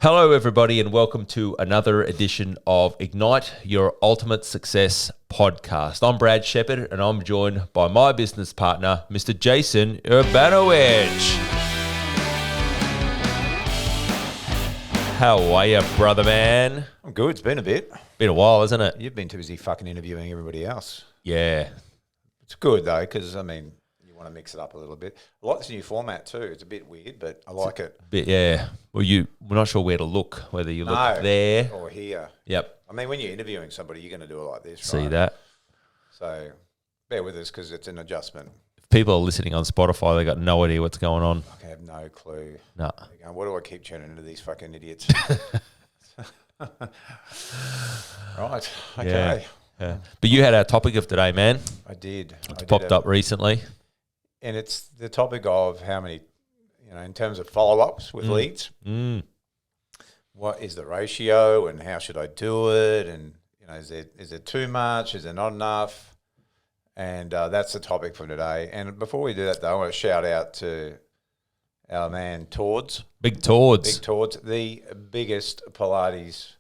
Hello, everybody, and welcome to another edition of Ignite Your Ultimate Success podcast. I'm Brad Shepherd, and I'm joined by my business partner, Mr. Jason Urbanowicz. How are you, brother man? I'm good. It's been a bit. Been a while, isn't it? You've been too busy fucking interviewing everybody else. Yeah. It's good, though, because, you want to mix it up a little bit. I like this new format, too. It's a bit weird, but I like it. Yeah. Well, we're not sure where to look, whether you look there or here. Yep. When you're interviewing somebody, you're going to do it like this, See right? that? So bear with us because it's an adjustment. If people are listening on Spotify, they got no idea what's going on. I have no clue. No. They're going, what do I keep tuning into these fucking idiots? Right. Okay. Yeah. But you had our topic of today, man. I did. It's popped up recently. And it's the topic of how many, in terms of follow-ups with leads. What is the ratio and how should I do it? And, is it too much? Is it not enough? And that's the topic for today. And before we do that, though, I want to shout out to our man, Tords. Big Tords. Big Tords, the biggest Pilates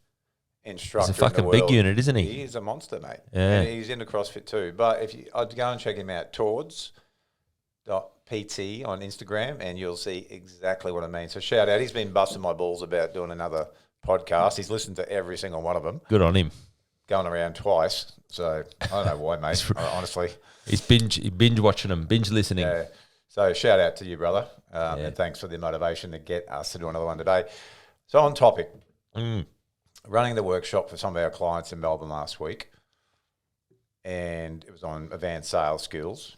instructor He's a fucking in the world. big unit, isn't he? He is a monster, mate. Yeah. And he's into CrossFit too. But I'd go and check him out, Tords.pt on Instagram, and you'll see exactly what I mean. So shout out. He's been busting my balls about doing another podcast. He's listened to every single one of them. Good on him. Going around twice. So I don't know why, mate, honestly. He's binge watching them, binge listening. Yeah. So shout out to you, brother. And thanks for the motivation to get us to do another one today. So on topic, running the workshop for some of our clients in Melbourne last week, and it was on advanced sales skills.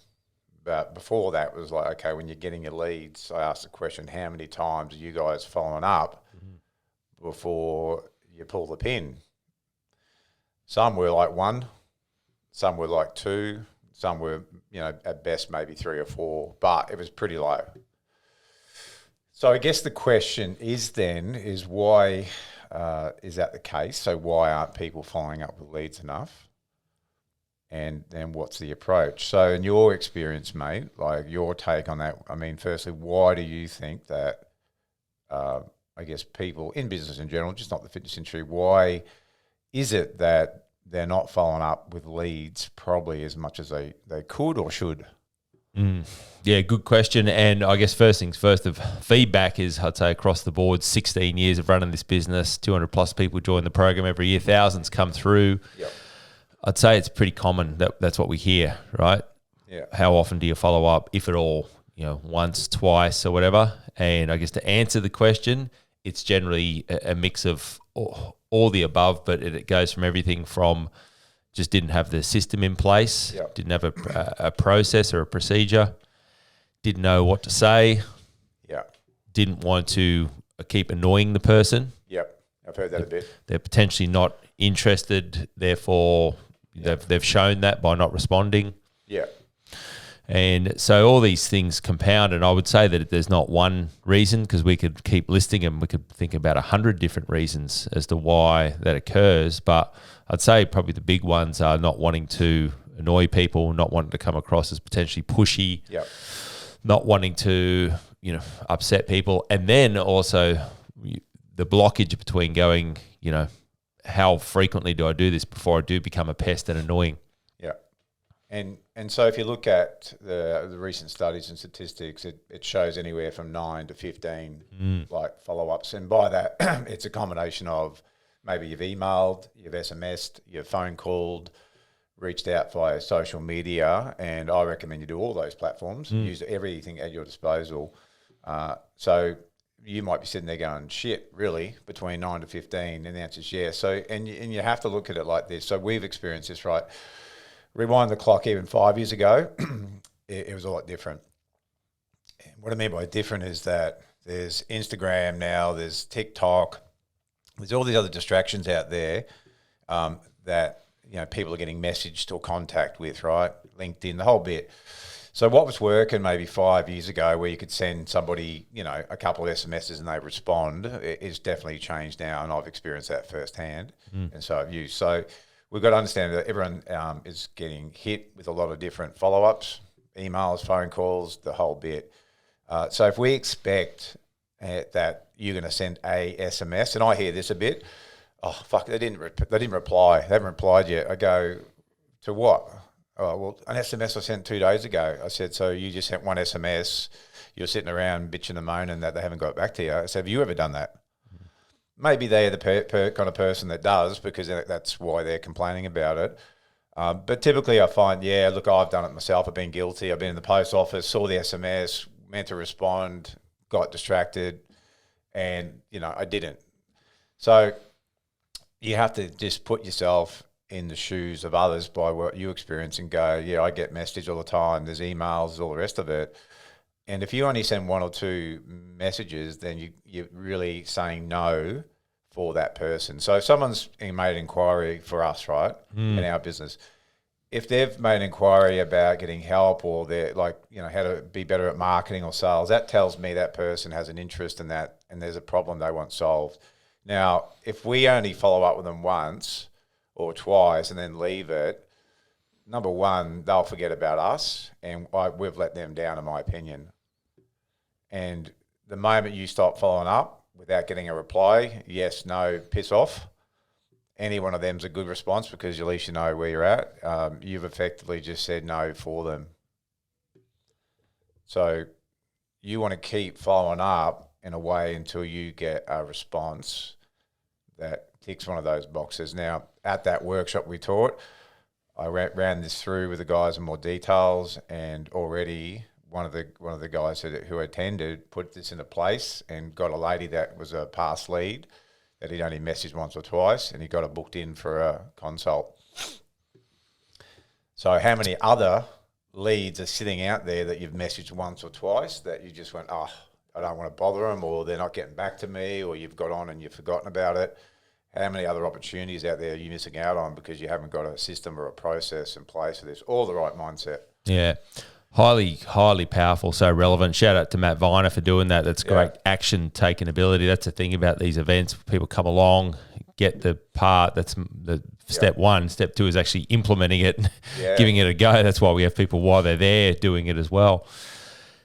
But before that, it was like, okay, when you're getting your leads, I asked the question, how many times are you guys following up before you pull the pin? Some were like 1, some were like 2, some were, at best maybe 3 or 4, but it was pretty low. So I guess the question is why is that the case? So why aren't people following up with leads enough? And then what's the approach? So in your experience, mate, like your take on that, firstly, why do you think that, people in business in general, just not the fitness industry, why is it that they're not following up with leads probably as much as they could or should? Yeah, good question. And I guess first things first, of feedback is, I'd say, across the board, 16 years of running this business, 200 plus people join the program every year, thousands come through. Yep. I'd say it's pretty common that's what we hear, right? Yeah. How often do you follow up, if at all? Once, twice, or whatever. And I guess to answer the question, it's generally a mix of all the above, but it goes from everything from just didn't have the system in place, didn't have a process or a procedure, didn't know what to say, didn't want to keep annoying the person. Yep, I've heard that a bit. They're potentially not interested, therefore they've shown that by not responding. Yeah. And so all these things compound, and I would say that there's not one reason, because we could keep listing them. We could think about 100 different reasons as to why that occurs. But I'd say probably the big ones are not wanting to annoy people, not wanting to come across as potentially pushy, not wanting to, upset people. And then also the blockage between going, how frequently do I do this before I do become a pest and annoying? Yeah. And so if you look at the recent studies and statistics, it shows anywhere from 9 to 15 like follow-ups. And by that, it's a combination of maybe you've emailed, you've SMS'd, you've phone called, reached out via social media, and I recommend you do all those platforms. Use everything at your disposal. So you might be sitting there going, shit, really, between 9 to 15? And the answer is yes. So, and you have to look at it like this. So we've experienced this, right? Rewind the clock even 5 years ago, it was a lot different. And what I mean by different is that there's Instagram now, there's TikTok, there's all these other distractions out there that people are getting messaged or contact with, right? LinkedIn, the whole bit. So what was working maybe 5 years ago, where you could send somebody, a couple of SMSs and they respond, it's definitely changed now, and I've experienced that firsthand, and so have you. So we've got to understand that everyone is getting hit with a lot of different follow-ups, emails, phone calls, the whole bit. So if we expect that you're going to send a SMS, and I hear this a bit. Oh fuck! They didn't reply. They haven't replied yet. I go, to what? Oh well, an SMS I sent 2 days ago. I said, so you just sent one SMS. You're sitting around bitching and moaning that they haven't got back to you. I said, have you ever done that? Maybe they're the kind of person that does, because that's why they're complaining about it. But typically I find, look, I've done it myself. I've been guilty. I've been in the post office, saw the SMS, meant to respond, got distracted, and, I didn't. So you have to just put yourself in the shoes of others by what you experience and go, yeah, I get messages all the time. There's emails, all the rest of it. And if you only send 1 or 2 messages, then you're really saying no for that person. So if someone's made an inquiry for us, right, in our business, if they've made an inquiry about getting help, or they're how to be better at marketing or sales, that tells me that person has an interest in that and there's a problem they want solved. Now, if we only follow up with them once or twice and then leave it, number one, they'll forget about us, and we've let them down, in my opinion. And the moment you stop following up without getting a reply, yes, no, piss off, any one of them's a good response, because at least you know where you're at. You've effectively just said no for them. So you want to keep following up in a way until you get a response that ticks one of those boxes. Now, at that workshop we taught, I ran this through with the guys in more details, and already one of the guys who attended put this into place and got a lady that was a past lead that he'd only messaged once or twice, and he got her booked in for a consult. So how many other leads are sitting out there that you've messaged once or twice that you just went, oh, I don't want to bother them, or they're not getting back to me, or you've got on and you've forgotten about it? How many other opportunities out there are you missing out on because you haven't got a system or a process in place for this, or the right mindset? Yeah. Highly, highly powerful, so relevant. Shout out to Matt Viner for doing that. That's great action taking ability. That's the thing about these events. People come along, get the part. That's the step one. Step two is actually implementing it, giving it a go. That's why we have people while they're there doing it as well.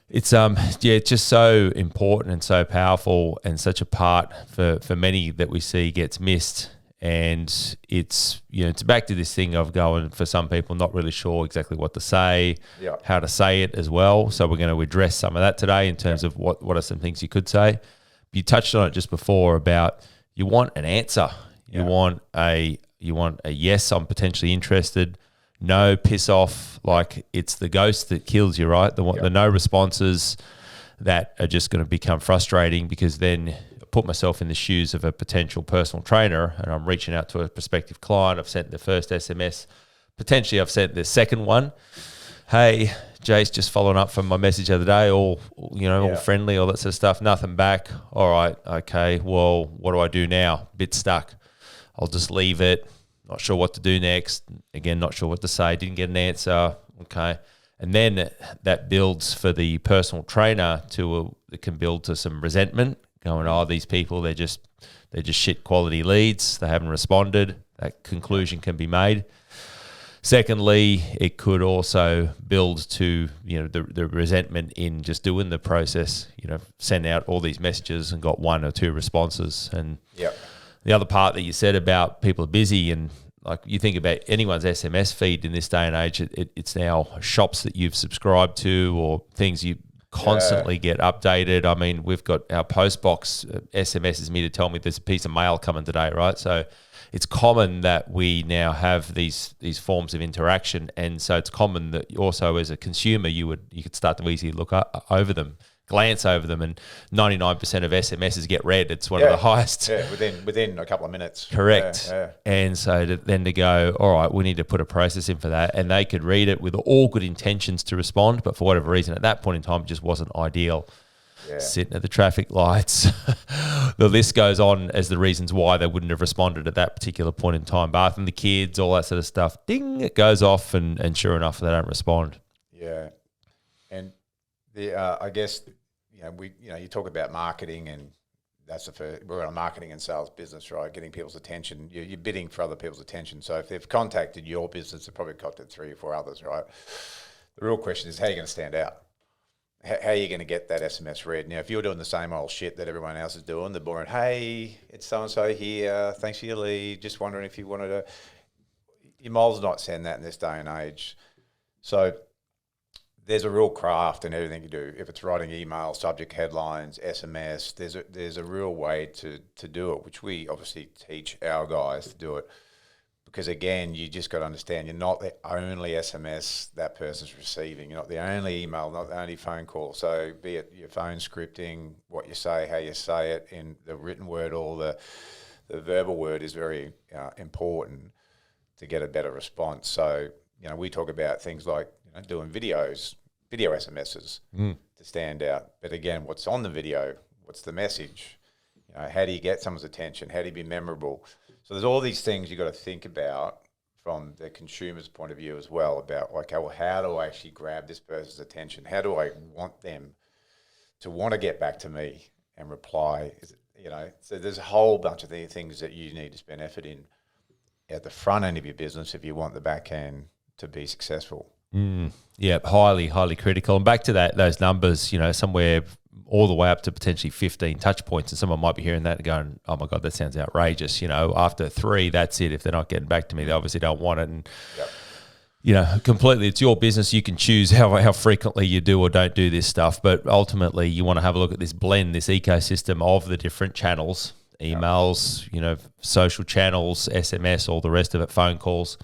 It's it's just so important and so powerful, and such a part for many that we see gets missed. And it's it's back to this thing of going, for some people, not really sure exactly what to say, how to say it as well. So we're going to address some of that today in terms of what are some things you could say. You touched on it just before about you want an answer. You want a yes, I'm potentially interested. No, piss off. Like, it's the ghost that kills you, right? The no responses that are just going to become frustrating, because then put myself in the shoes of a potential personal trainer and I'm reaching out to a prospective client. I've sent the first SMS. Potentially I've sent the second one. Hey, Jace, just following up from my message the other day, all friendly, all that sort of stuff. Nothing back. All right, okay, well, what do I do now? Bit stuck. I'll just leave it. Not sure what to do next. Again, not sure what to say. Didn't get an answer. Okay. And then that builds for the personal trainer it can build to some resentment, going, oh, these people, they're just shit quality leads. They haven't responded. That conclusion can be made. Secondly, it could also build to, the resentment in just doing the process, send out all these messages and got 1 or 2 responses. And the other part that you said about people are busy, and like, you think about anyone's SMS feed in this day and age, it's now shops that you've subscribed to, or things you constantly get updated. I mean, we've got our post box SMSs me to tell me there's a piece of mail coming today, right? So it's common that we now have these forms of interaction, and so it's common that also as a consumer you could start to easily look over them, glance over them, and 99% of SMSs get read. It's one of the highest. Yeah, within a couple of minutes. Correct. Yeah. And so to go, all right, we need to put a process in for that. And they could read it with all good intentions to respond, but for whatever reason at that point in time, it just wasn't ideal. Yeah. Sitting at the traffic lights. The list goes on as the reasons why they wouldn't have responded at that particular point in time. Bathing the kids, all that sort of stuff. Ding, it goes off, and sure enough, they don't respond. Yeah. And I guess, you talk about marketing, and that's the first. We're in a marketing and sales business, right? Getting people's attention. You're bidding for other people's attention. So if they've contacted your business, they've probably contacted 3 or 4 others, right? The real question is, how are you going to stand out? how are you going to get that SMS read? Now, if you're doing the same old shit that everyone else is doing, the boring, hey, it's so-and-so here, thanks for your lead, just wondering if you wanted to, you might as well not send that in this day and age. So there's a real craft in everything you do. If it's writing email, subject headlines, SMS, there's a real way to do it, which we obviously teach our guys to do it. Because again, you just got to understand, you're not the only SMS that person's receiving. You're not the only email, not the only phone call. So be it your phone scripting, what you say, how you say it, in the written word or the verbal word is very important to get a better response. So, we talk about things like doing video SMSs to stand out. But again, what's on the video? What's the message? How do you get someone's attention? How do you be memorable? So there's all these things you've got to think about from the consumer's point of view as well, about okay, well, how do I actually grab this person's attention? How do I want them to want to get back to me and reply? So there's a whole bunch of things that you need to spend effort in at the front end of your business if you want the back end to be successful. Yeah, highly, highly critical. And back to those numbers, somewhere all the way up to potentially 15 touch points, and someone might be hearing that and going, oh my God, that sounds outrageous. After 3, that's it. If they're not getting back to me, they obviously don't want it. And, completely, it's your business. You can choose how frequently you do or don't do this stuff. But ultimately, you want to have a look at this blend, this ecosystem of the different channels, emails, social channels, SMS, all the rest of it, phone calls,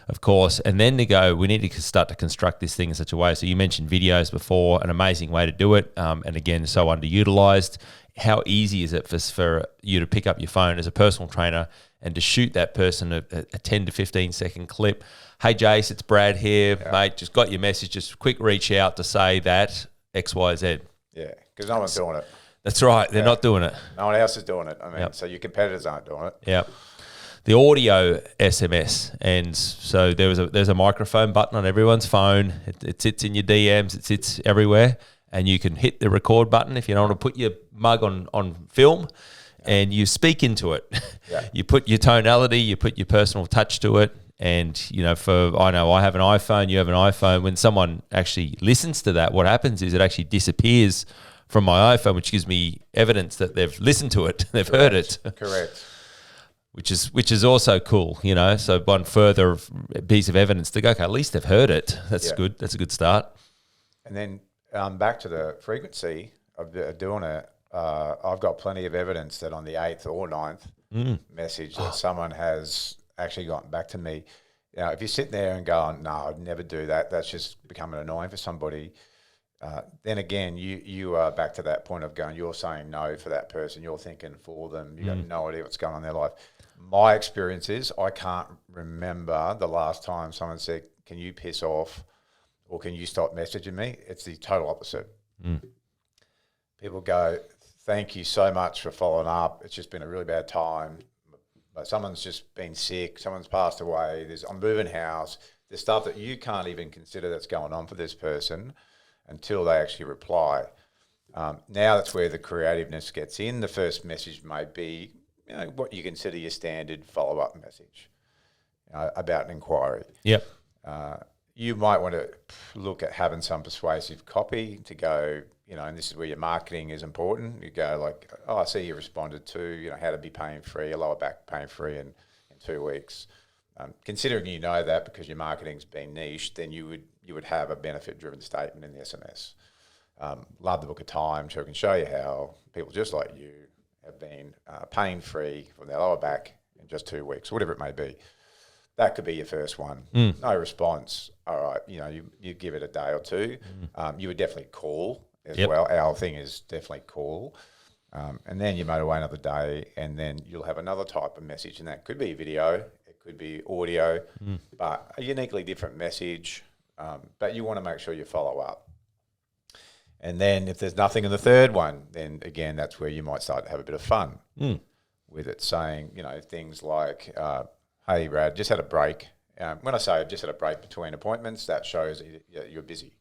of course. And then we need to start to construct this thing in such a way. So you mentioned videos before, an amazing way to do it. And again, so underutilized. How easy is it for you to pick up your phone as a personal trainer and to shoot that person a 10 to 15 second clip? Hey, Jace, it's Brad here, mate. Just got your message. Just quick reach out to say that X, Y, Z. Yeah, because no one's doing it. That's right. They're not doing it. No one else is doing it. So your competitors aren't doing it. Yeah. The audio SMS, and so there's a microphone button on everyone's phone. It sits in your DMs. It sits everywhere, and you can hit the record button if you don't want to put your mug on film, and you speak into it. Yeah. You put your tonality, you put your personal touch to it, and I know I have an iPhone, you have an iPhone. When someone actually listens to that, what happens is it actually disappears from my iPhone, which gives me evidence that they've listened to it, they've heard it. Correct. Which is also cool, So one further piece of evidence to go, okay, at least they've heard it. That's good. That's a good start. And then back to the frequency of doing it, I've got plenty of evidence that on the 8th or 9th message that someone has actually gotten back to me. If you sit there and go, no, I'd never do that, that's just becoming annoying for somebody. Then again, you are back to that point of going, you're saying no for that person. You're thinking for them. You got no idea what's going on in their life. My experience is I can't remember the last time someone said, can you piss off or can you stop messaging me? It's the total opposite. People go, thank you so much for following up. It's just been a really bad time. But someone's just been sick. Someone's passed away. I'm moving house. There's stuff that you can't even consider that's going on for this person until they actually reply. Now that's where the creativeness gets in. The first message may be what you consider your standard follow-up message about an inquiry. Yep. You might want to look at having some persuasive copy to go, and this is where your marketing is important. You go like, oh, I see you responded to, how to be pain-free, a lower back pain-free in 2 weeks. Considering that because your marketing's been niche, then you would have a benefit-driven statement in the SMS. Love the book of time, so I can show you how people just like you have been pain-free from their lower back in just 2 weeks, whatever it may be. That could be your first one. No response. All right, you give it a day or two. You would definitely call as well. Our thing is definitely call. And then you might wait another day, and then you'll have another type of message, and that could be video, it could be audio, but a uniquely different message. But you want to make sure you follow up. And then if there's nothing in the third one, then again, that's where you might start to have a bit of fun with it, saying, things like, hey, Brad, just had a break. When I say I've just had a break between appointments, that shows you're busy.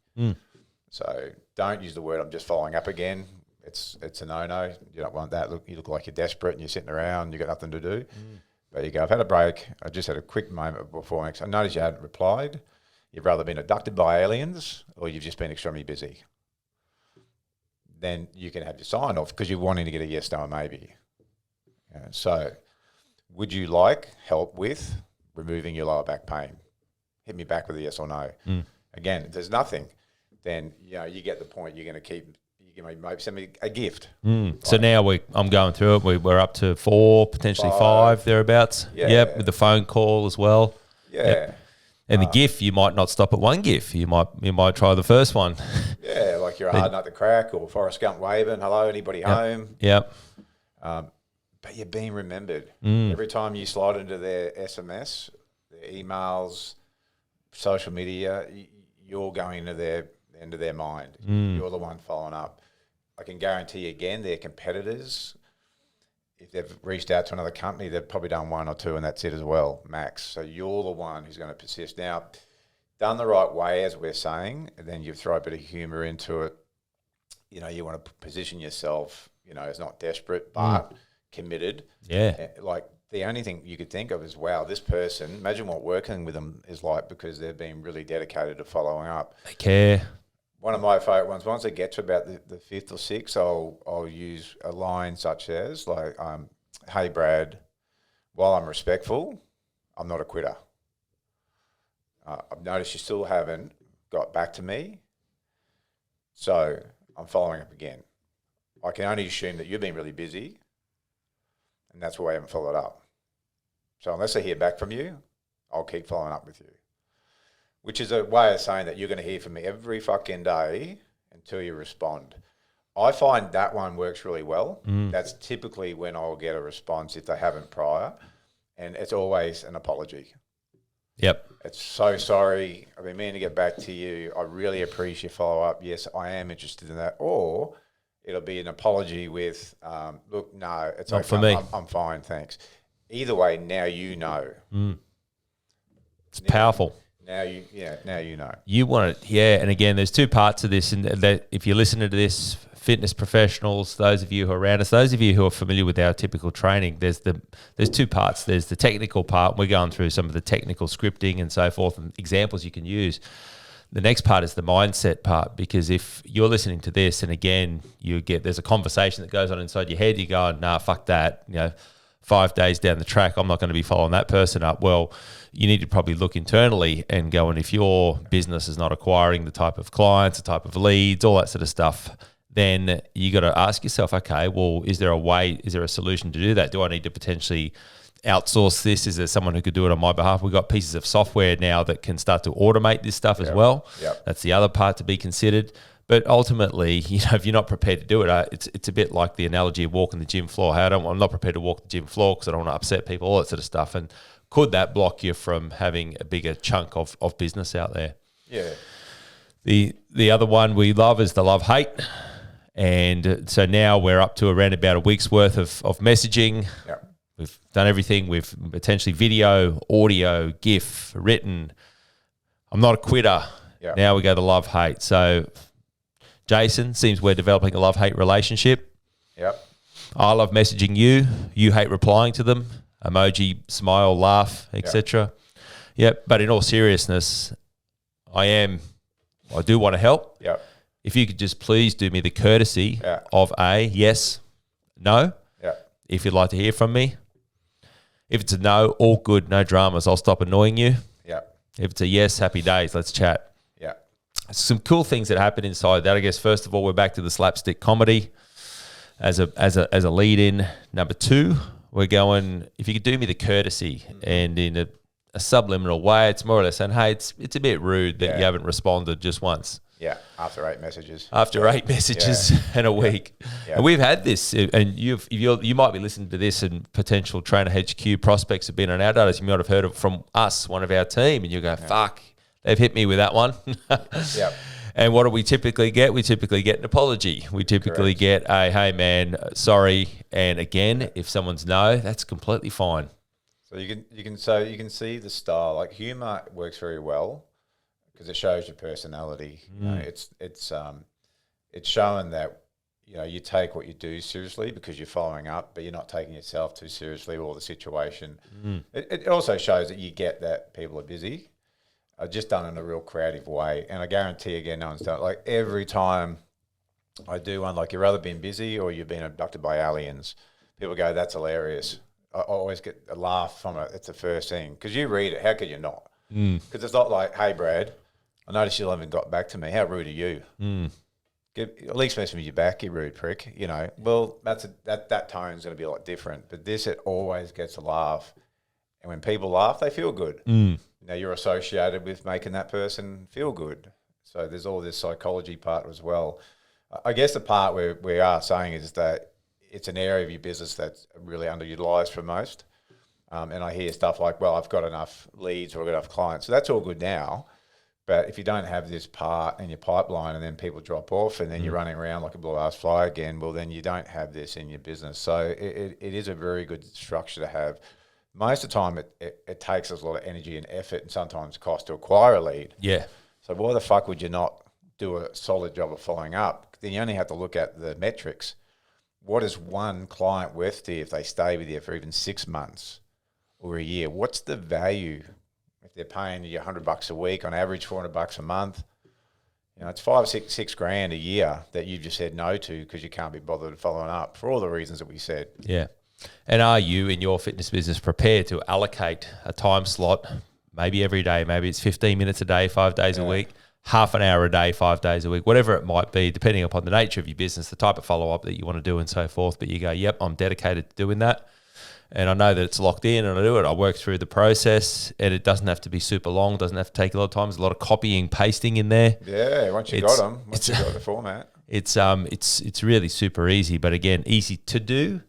So don't use the word I'm just following up again. It's a no-no. You don't want that. You look like you're desperate and you're sitting around, you've got nothing to do. But you go, I've had a break. I just had a quick moment before. I noticed you hadn't replied. You've rather been abducted by aliens or you've just been extremely busy. then you can have your sign off because you're wanting to get a yes, no, or maybe. So would you like help with removing your lower back pain? Hit me back with a yes or no. Again, if there's nothing, then you get the point. You're going to keep. You can maybe send me a gift. So now I'm going through it. We're up to 4, potentially 5 thereabouts. Yeah. Yep, with the phone call as well. Yeah. Yep. And the GIF, you might not stop at one GIF. You might try the first one. Yeah, like you're a hard nut to crack, or Forrest Gump waving, hello, anybody home? Yep. But you're being remembered. Every time you slide into their SMS, their emails, social media, you're going to their end of their mind. You're the one following up. I can guarantee again, their competitors, if they've reached out to another company, they've probably done 1 or 2 and that's it as well, max. So you're the one who's going to persist. Now, done the right way, as we're saying, and then you throw a bit of humour into it. You want to position yourself, as not desperate, but committed. Yeah. Like the only thing you could think of is, wow, this person, imagine what working with them is like, because they've been really dedicated to following up. They care. One of my favourite ones, once I get to about the 5th or 6th, I'll use a line such as, like, hey, Brad, while I'm respectful, I'm not a quitter. I've noticed you still haven't got back to me, so I'm following up again. I can only assume that you've been really busy, and that's why I haven't followed up. So unless I hear back from you, I'll keep following up with you. Which is a way of saying that you're going to hear from me every fucking day until you respond. I find that one works really well. That's typically when I'll get a response if they haven't prior. And it's always an apology. Yep. It's so sorry. I've been meaning to get back to you. I really appreciate your follow-up. Yes, I am interested in that. Or it'll be an apology with, look, no, it's not okay. for me. I'm fine, thanks. Either way, now you know. It's powerful. Now you know. You want it, yeah. And again, there's 2 parts to this. And that if you're listening to this, fitness professionals, those of you who are around us, those of you who are familiar with our typical training, there's 2 parts. There's the technical part. We're going through some of the technical scripting and so forth and examples you can use. The next part is the mindset part, because if you're listening to this and again, there's a conversation that goes on inside your head, you go, nah, fuck that. 5 days down the track, I'm not going to be following that person up. Well, you need to probably look internally and go, and if your business is not acquiring the type of clients, the type of leads, all that sort of stuff, then you got to ask yourself, okay, well, is there a solution to do that? Do I need to potentially outsource this? Is there someone who could do it on my behalf? We've got pieces of software now that can start to automate this stuff as well. Yep. That's the other part to be considered. But ultimately, if you're not prepared to do it, it's a bit like the analogy of walking the gym floor. I'm not prepared to walk the gym floor because I don't want to upset people, all that sort of stuff. And could that block you from having a bigger chunk of business out there? Yeah. The other one we love is the love-hate. And so now we're up to around about a week's worth of messaging. Yep. We've done everything. We've potentially video, audio, GIF, written. I'm not a quitter. Yep. Now we go to love-hate. So Jason, seems we're developing a love-hate relationship. Yep. I love messaging you. You hate replying to them. Emoji, smile, laugh, etc. Yep. But in all seriousness, I do want to help. Yep. If you could just please do me the courtesy of a yes, no. Yep. If you'd like to hear from me. If it's a no, all good, no dramas. I'll stop annoying you. Yep. If it's a yes, happy days. Let's chat. Yep. Some cool things that happen inside that. I guess first of all, we're back to the slapstick comedy as a lead in. Number 2, we're going, if you could do me the courtesy and in a subliminal way, it's more or less saying, hey, it's a bit rude that you haven't responded just once. Yeah, after 8 messages. After 8 messages in a week. Yeah. And we've had this, and you might be listening to this, and potential Trainer HQ prospects have been on our data. You might have heard it from us, one of our team, and you go, fuck, they've hit me with that one. Yep. And what do we typically get? We typically get an apology. We typically get a, hey, man, sorry. And again, if someone's no, that's completely fine. So you can see the style. Like humor works very well because it shows your personality. You know, it's showing that you take what you do seriously because you're following up, but you're not taking yourself too seriously or the situation. It also shows that you get that people are busy. Just done in a real creative way, and I guarantee again, no one's done it. Like every time I do one like, you've rather been busy or you've been abducted by aliens. People go, that's hilarious. I always get a laugh from it. It's the first thing. Because you read it, how could you not? Because it's not like, hey, Brad, I noticed you haven't got back to me. How rude are you? At least message me your back, you rude prick. You know, well, that tone's going to be a lot different. But this, it always gets a laugh. And when people laugh, they feel good. Now, you're associated with making that person feel good. So there's all this psychology part as well. I guess the part where we are saying is that it's an area of your business that's really underutilized for most. And I hear stuff like, well, I've got enough leads or I've got enough clients. So that's all good now. But if you don't have this part in your pipeline and then people drop off and then you're running around like a blue-ass fly again, well, then you don't have this in your business. So it is a very good structure to have. Most of the time, it takes us a lot of energy and effort and sometimes cost to acquire a lead. Yeah. So why the fuck would you not do a solid job of following up? Then you only have to look at the metrics. What is one client worth to you if they stay with you for even 6 months or a year? What's the value if they're paying you $100 a week, on average $400 a month? You know, it's $5, $6 grand a year that you've just said no to because you can't be bothered following up for all the reasons that we said. Yeah. And are you in your fitness business prepared to allocate a time slot, maybe every day, maybe it's 15 minutes a day, 5 days a week, half an hour a day, 5 days a week, whatever it might be, depending upon the nature of your business, the type of follow-up that you want to do and so forth. But you go, yep, I'm dedicated to doing that. And I know that it's locked in and I do it. I work through the process and it doesn't have to be super long, doesn't have to take a lot of time. There's a lot of copying, pasting in there. Yeah, once you got them, once you got the format. It's really super easy, but again, easy to do.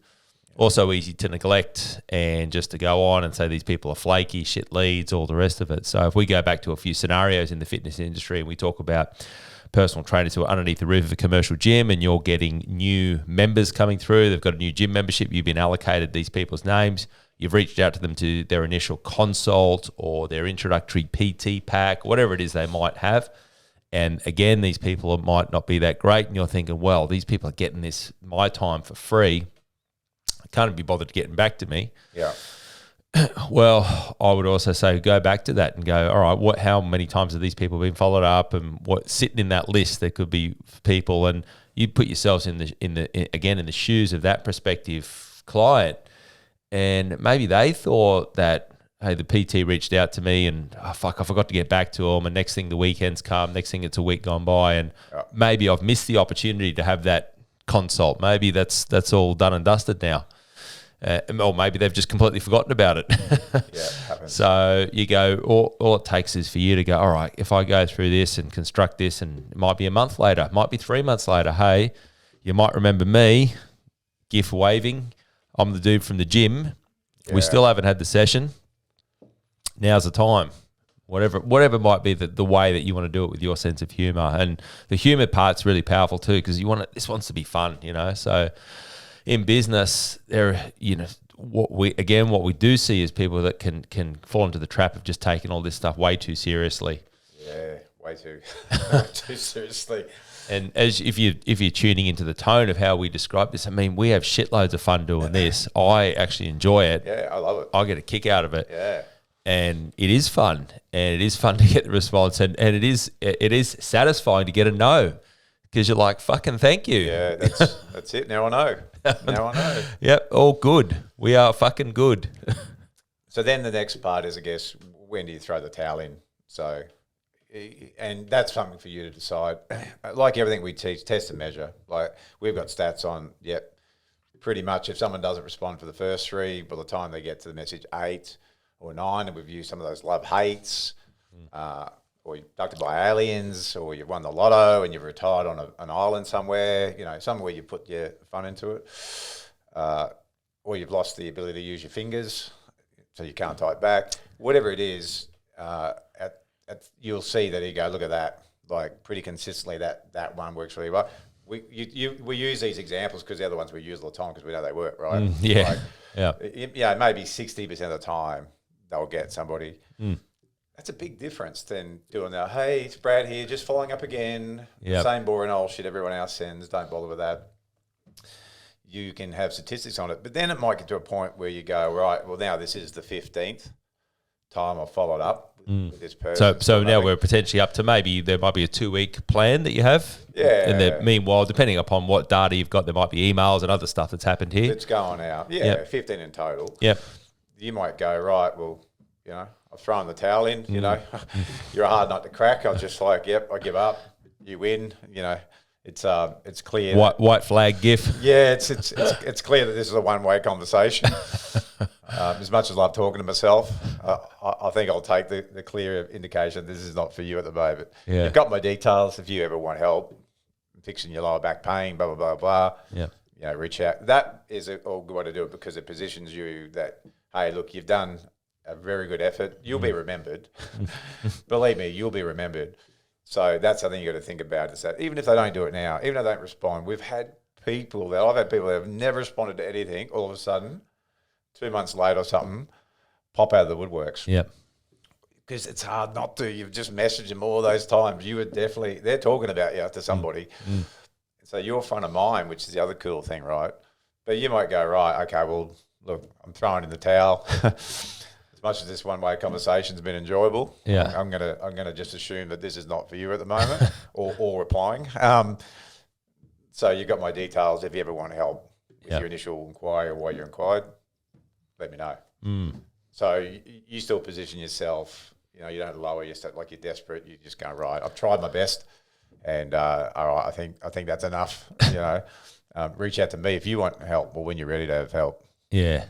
Also easy to neglect and just to go on and say these people are flaky, shit leads, all the rest of it. So if we go back to a few scenarios in the fitness industry and we talk about personal trainers who are underneath the roof of a commercial gym and you're getting new members coming through, they've got a new gym membership, you've been allocated these people's names, you've reached out to them to their initial consult or their introductory PT pack, whatever it is they might have. And again, these people might not be that great and you're thinking, well, these people are getting this, my time for free. Can't be bothered getting back to me. Yeah. Well, I would also say go back to that and go, all right, how many times have these people been followed up, and what sitting in that list there could be people, and you put yourselves in the shoes of that prospective client, and maybe they thought that, hey, the PT reached out to me and I forgot to get back to them, and next thing the weekend's come, next thing it's a week gone by, and maybe I've missed the opportunity to have that consult. Maybe that's all done and dusted now. Or maybe they've just completely forgotten about it. Yeah, it happens. So you go, all it takes is for you to go, all right, if I go through this and construct this, and it might be a month later, it might be 3 months later, hey, you might remember me, gift waving, I'm the dude from the gym. Yeah. We still haven't had the session. Now's the time. Whatever might be the way that you want to do it with your sense of humor. And the humor part's really powerful too, because this wants to be fun, you know. So in business, what we do see is people that can fall into the trap of just taking all this stuff way too seriously. Yeah, way too seriously. And if you're tuning into the tone of how we describe this, I mean, we have shitloads of fun doing this. I actually enjoy it. Yeah, I love it. I get a kick out of it. Yeah. And it is fun, and it is fun to get the response, and it is satisfying to get a no, because you're like, fucking thank you. Yeah, that's it. Now I know. Now I know. Yep, all good. We are fucking good. So then the next part is, I guess, when do you throw the towel in? So, and that's something for you to decide. Like everything we teach, test and measure. Like we've got stats on, pretty much if someone doesn't respond for the first 3, by the time they get to the message 8 or 9, and we've used some of those love-hates, or you're abducted by aliens, or you've won the lotto and you've retired on an island somewhere, somewhere you put your fun into it, or you've lost the ability to use your fingers, so you can't type back. Whatever it is, you'll see that you go, look at that, like pretty consistently that one works really well. We use these examples because they're the ones we use all the time because we know they work, right? Maybe 60% of the time they'll get somebody. That's a big difference than doing that. Hey, it's Brad here, just following up again. Yep. Same boring old shit everyone else sends. Don't bother with that. You can have statistics on it, but then it might get to a point where you go, right, well, now this is the 15th time I've followed up with this person. So now we're potentially up to maybe there might be a 2-week plan that you have. Yeah. And then meanwhile, depending upon what data you've got, there might be emails and other stuff that's happened here. It's going out. Yeah, Yep. 15 in total. Yep. You might go, right, well, I've thrown the towel in, you're a hard nut to crack. I was just like, yep, I give up. You win, it's clear. White flag gif. Yeah, it's clear that this is a one-way conversation. As much as I love talking to myself, I think I'll take the clear indication this is not for you at the moment. Yeah. You've got my details. If you ever want help fixing your lower back pain, blah, blah, blah, blah, reach out. That is a good way to do it because it positions you that, hey, look, you've done a very good effort. You'll be remembered. Believe me, you'll be remembered. So that's something you got to think about is that even if they don't do it now, even if they don't respond, I've had people that have never responded to anything, all of a sudden, 2 months later or something, pop out of the woodworks. Yep. Because it's hard not to. You've just messaged them all those times. They're talking about you to somebody. So you're front of mind, which is the other cool thing, right? But you might go, right, okay, well, look, I'm throwing in the towel. As much as this one-way conversation's been enjoyable, I'm gonna just assume that this is not for you at the moment, or replying. So you got my details. If you ever want help with your initial inquiry or why you inquired, let me know. So you still position yourself. You don't lower yourself like you're desperate. You just go, right, I've tried my best, and all right, I think that's enough. Reach out to me if you want help or when you're ready to have help. Yeah.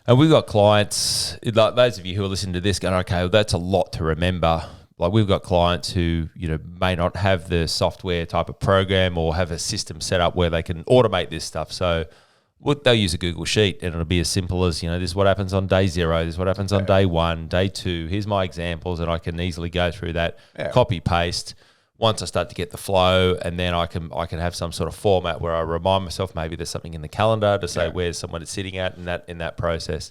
And we've got clients, like those of you who are listening to this going, okay, well, that's a lot to remember. Like we've got clients who, may not have the software type of program or have a system set up where they can automate this stuff. So they'll use a Google Sheet and it'll be as simple as, this is what happens on day 0, this is what happens on day 1, day 2. Here's my examples, and I can easily go through that, copy, paste. Once I start to get the flow, and then I can have some sort of format where I remind myself maybe there's something in the calendar to say where someone is sitting at in that process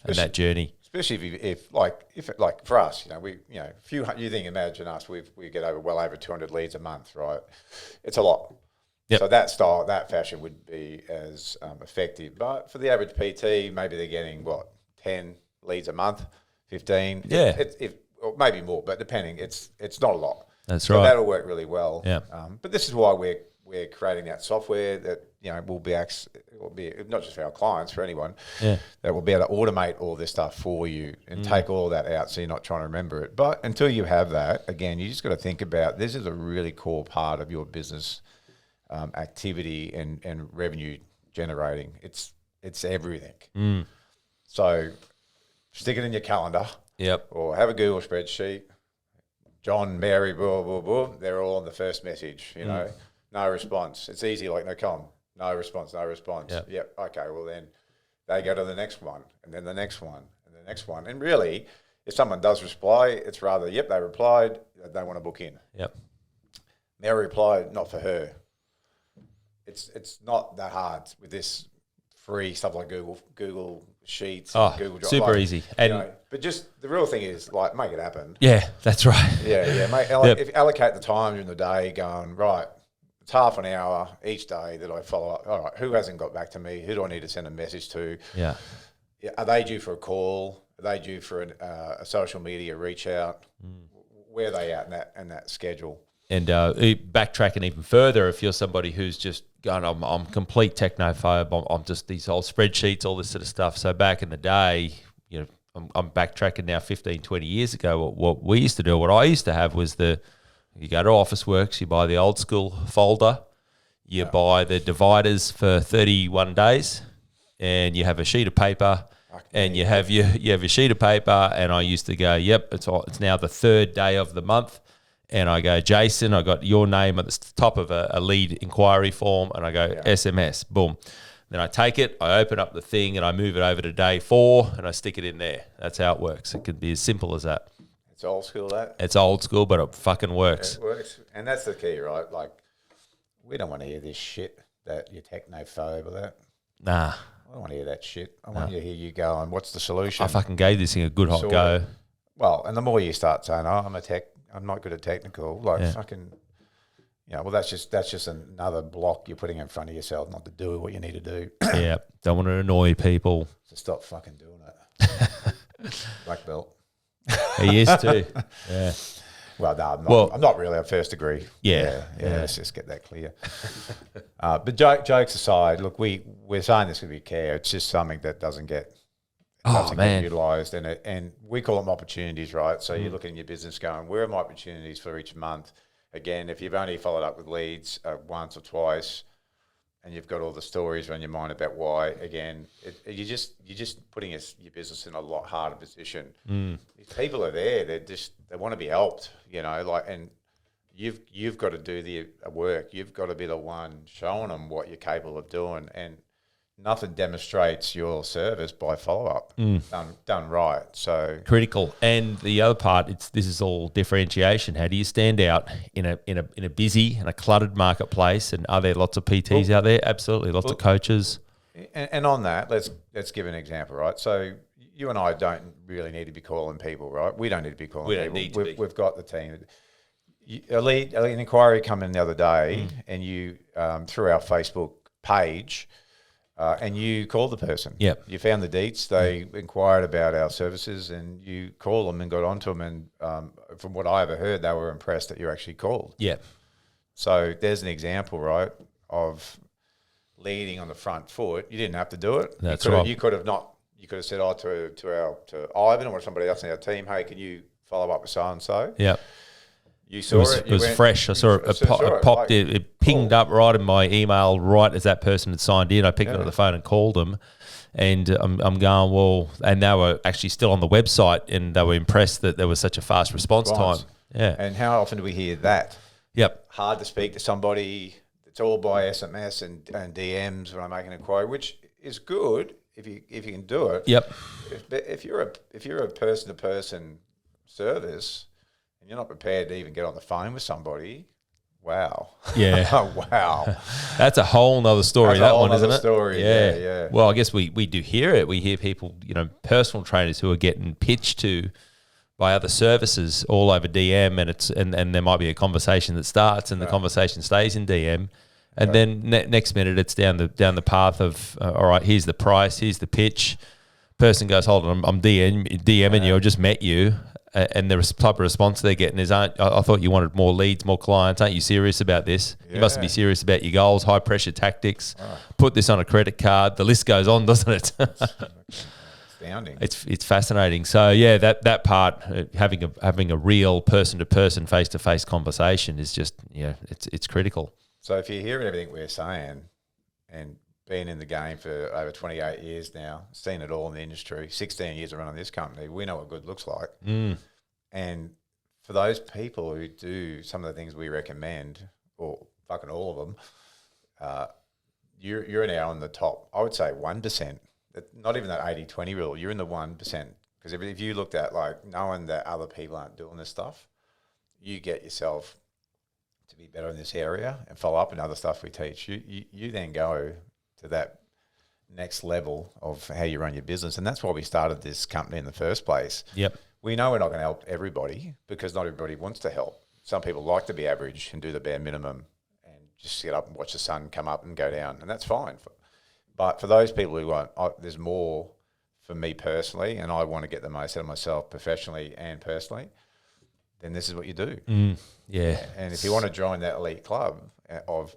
and that journey. Especially if for us, imagine us, we get well over 200 leads a month, right? It's a lot. Yep. So that fashion would be as effective. But for the average PT, maybe they're getting 10 leads a month, 15. Yeah. Or maybe more, but depending, it's not a lot. That's so right. That'll work really well. Yeah. But this is why we're creating that software that will be not just for our clients, for anyone. Yeah. That will be able to automate all this stuff for you and take all that out, so you're not trying to remember it. But until you have that, again, you just got to think about this is a really core part of your business activity and revenue generating. It's everything. So stick it in your calendar. Yep. Or have a Google spreadsheet. John, Mary, blah, blah, blah, they're all on the first message, no response. It's easy, like no response. Yep. Okay, well then they go to the next one, and then the next one, and the next one. And really, if someone does reply, it's rather, yep, they replied, they want to book in. Yep. Mary replied, not for her. It's not that hard with this free stuff like Google Sheets, Google Drive. Super easy. And but just the real thing is make it happen. Yeah, that's right. Yeah, mate. If you allocate the time during the day, going right, it's half an hour each day that I follow up. All right, who hasn't got back to me? Who do I need to send a message to? Yeah. Are they due for a call? Are they due for a social media reach out? Where are they at in that schedule? And backtracking even further, if you're somebody who's just going, I'm complete technophobe, I'm just these old spreadsheets, all this sort of stuff. So back in the day, I'm backtracking now 15, 20 years ago. What we used to do, what I used to have was you go to Officeworks, you buy the old school folder, you buy the dividers for 31 days, and you have a sheet of paper, and you have your sheet of paper, and I used to go, yep, it's now the 3rd day of the month. And I go, Jason, I got your name at the top of a lead inquiry form, and I go, SMS, boom. Then I take it, I open up the thing, and I move it over to day 4, and I stick it in there. That's how it works. It can be as simple as that. It's old school, that. It's old school, but it fucking works. It works. And that's the key, right? Like, we don't want to hear this shit that you're technophobe or that. Nah. I don't want to hear that shit. I want to hear you going, what's the solution? I fucking gave this thing a good hot go. Well, and the more you start saying, I'm not good at technical, fucking, well, that's just another block you're putting in front of yourself not to do what you need to do. Yeah, don't want to annoy people. So stop fucking doing it. Black belt. He is too. Yeah. Well, no, Well- I'm not really. I first agree. Yeah. Let's just get that clear. But jokes aside, look, we're saying this because we care. It's just something that doesn't get utilised, and we call them opportunities, right? So you're looking at your business going, where are my opportunities for each month? Again, if you've only followed up with leads once or twice, and you've got all the stories on your mind about why, again, you're just putting your business in a lot harder position. If people are there, they want to be helped, and you've got to do the work. You've got to be the one showing them what you're capable of doing, and nothing demonstrates your service by follow-up done right. So Critical. And the other part, this is all differentiation. How do you stand out in a busy and a cluttered marketplace? And are there lots of PTs out there? Absolutely, lots of coaches. And on that, let's give an example, right? So you and I don't really need to be calling people, right? We don't need to be calling people. Need to be. We've got the team. An inquiry come in the other day, and you through our Facebook page. And you called the person. Yep. You found the deets. They inquired about our services, and you called them and got onto them. And from what I ever heard, they were impressed that you actually called. Yeah. So there's an example, right, of leading on the front foot. You didn't have to do it. That's right. You could have not. You could have said, to Ivan or somebody else on our team, hey, can you follow up with so and so? Yeah. You saw It was fresh. I saw it. It pinged up right in my email right as that person had signed in. I picked up the phone and called them, and I'm going, well, and they were actually still on the website, and they were impressed that there was such a fast response time. Yeah. And how often do we hear that? Yep. Hard to speak to somebody. It's all by SMS and DMs when I make an inquiry, which is good if you can do it. Yep. If you're a person to person service, and you're not prepared to even get on the phone with somebody, wow. Yeah. Wow. That's a whole nother story, That's a that whole one, isn't nother it? story, yeah. Well, I guess we do hear it. We hear people, personal trainers who are getting pitched to by other services all over DM, and there might be a conversation that starts, and the conversation stays in DM. And then next minute it's down the path of, all right, here's the price, here's the pitch. Person goes, hold on, I'm DMing you, I just met you. And the type of response they're getting is, I thought you wanted more leads, more clients. Aren't you serious about this? You must be serious about your goals, high pressure tactics. Put this on a credit card. The list goes on, doesn't it? Astounding. It's fascinating. So yeah, that part, having a real person to person, face to face conversation is just it's critical. So if you're hearing everything we're saying, and been in the game for over 28 years now, seen it all in the industry, 16 years of running this company, we know what good looks like. And for those people who do some of the things we recommend, or fucking all of them, you're now on the top, I would say 1%. Not even that 80-20 rule, you're in the 1%. Because if you looked at knowing that other people aren't doing this stuff, you get yourself to be better in this area and follow up in other stuff we teach. You then go to that next level of how you run your business. And that's why we started this company in the first place. Yep. We know we're not going to help everybody, because not everybody wants to help. Some people like to be average and do the bare minimum and just sit up and watch the sun come up and go down. And that's fine. But for those people who want, there's more for me personally, and I want to get the most out of myself professionally and personally, then this is what you do. Yeah. And if you want to join that elite club of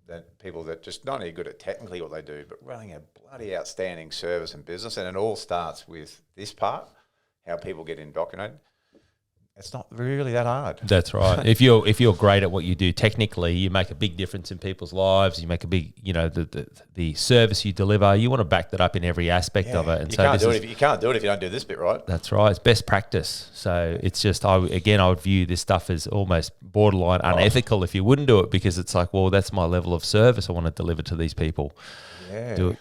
that people that just not only good at technically what they do, but running a bloody outstanding service and business, and it all starts with this part, how people get indoctrinated. It's not really that hard. That's right. If you're great at what you do technically, you make a big difference in people's lives. You make a big, the service you deliver. You want to back that up in every aspect of it. And you can't do it if you don't do this bit right. That's right. It's best practice. So it's just I would view this stuff as almost borderline unethical if you wouldn't do it, because it's like, well, that's my level of service I want to deliver to these people.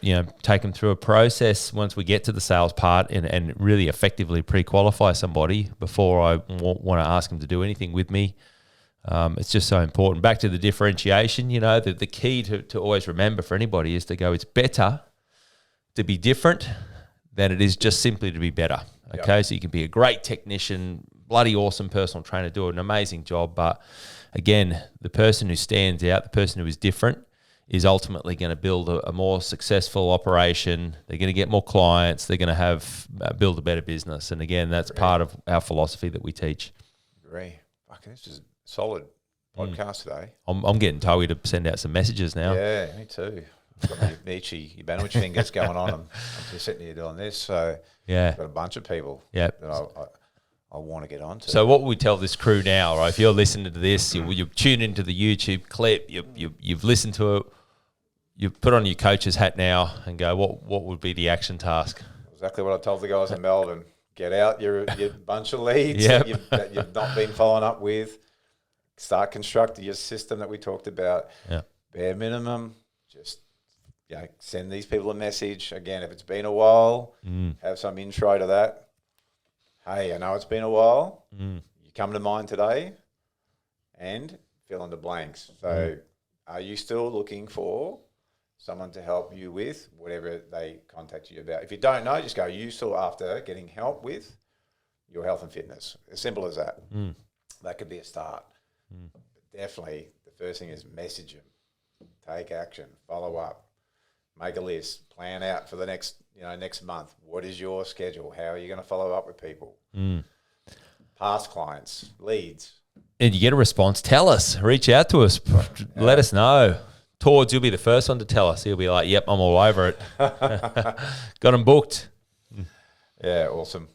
Yeah. Take them through a process once we get to the sales part, and really effectively pre-qualify somebody before I want to ask them to do anything with me. It's just so important. Back to the differentiation, the key to always remember for anybody is to go, it's better to be different than it is just simply to be better. Okay, So you can be a great technician, bloody awesome personal trainer, do an amazing job, but again, the person who stands out, the person who is different, is ultimately going to build a more successful operation. They're going to get more clients. They're going to have build a better business. And again, that's part of our philosophy that we teach. Agree. Okay, this is a solid podcast today. I'm getting Towie to send out some messages now. Yeah, me too. I've got my itchy Ibanowicz fingers going on. I'm just sitting here doing this. So Yeah. I've got a bunch of people Yep. that I want to get on to. So what we tell this crew now, right? If you're listening to this, you tune into the YouTube clip, you've listened to it, you put on your coach's hat now and go, what would be the action task? Exactly what I told the guys in Melbourne. Get out your bunch of leads Yep. that you've not been following up with. Start constructing your system that we talked about. Yeah. Bare minimum, just send these people a message. Again, if it's been a while, have some intro to that. Hey, I know it's been a while. You come to mind today, and fill in the blanks. So are you still looking for someone to help you with whatever they contact you about? If you don't know, just go, you still after getting help with your health and fitness. As simple as that. That could be a start. But definitely the first thing is message them, take action, follow up, make a list, plan out for the next month. What is your schedule? How are you going to follow up with people? Past clients, leads. And you get a response, tell us, reach out to us, let us know. Towards, you'll be the first one to tell us. He'll be like, yep, I'm all over it. Got them booked. Yeah, awesome.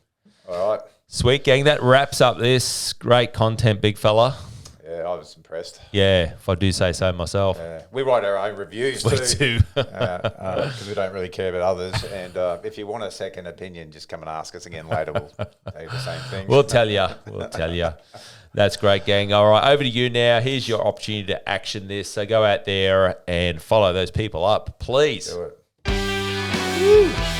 All right. Sweet, gang. That wraps up this great content, big fella. Yeah, I was impressed. Yeah, if I do say so myself. We write our own reviews We too. do. Because we don't really care about others. And if you want a second opinion, just come and ask us again later. We'll tell you the same thing. We'll tell you. We'll tell you. That's great, gang. All right, over to you now. Here's your opportunity to action this. So go out there and follow those people up, please. Do it.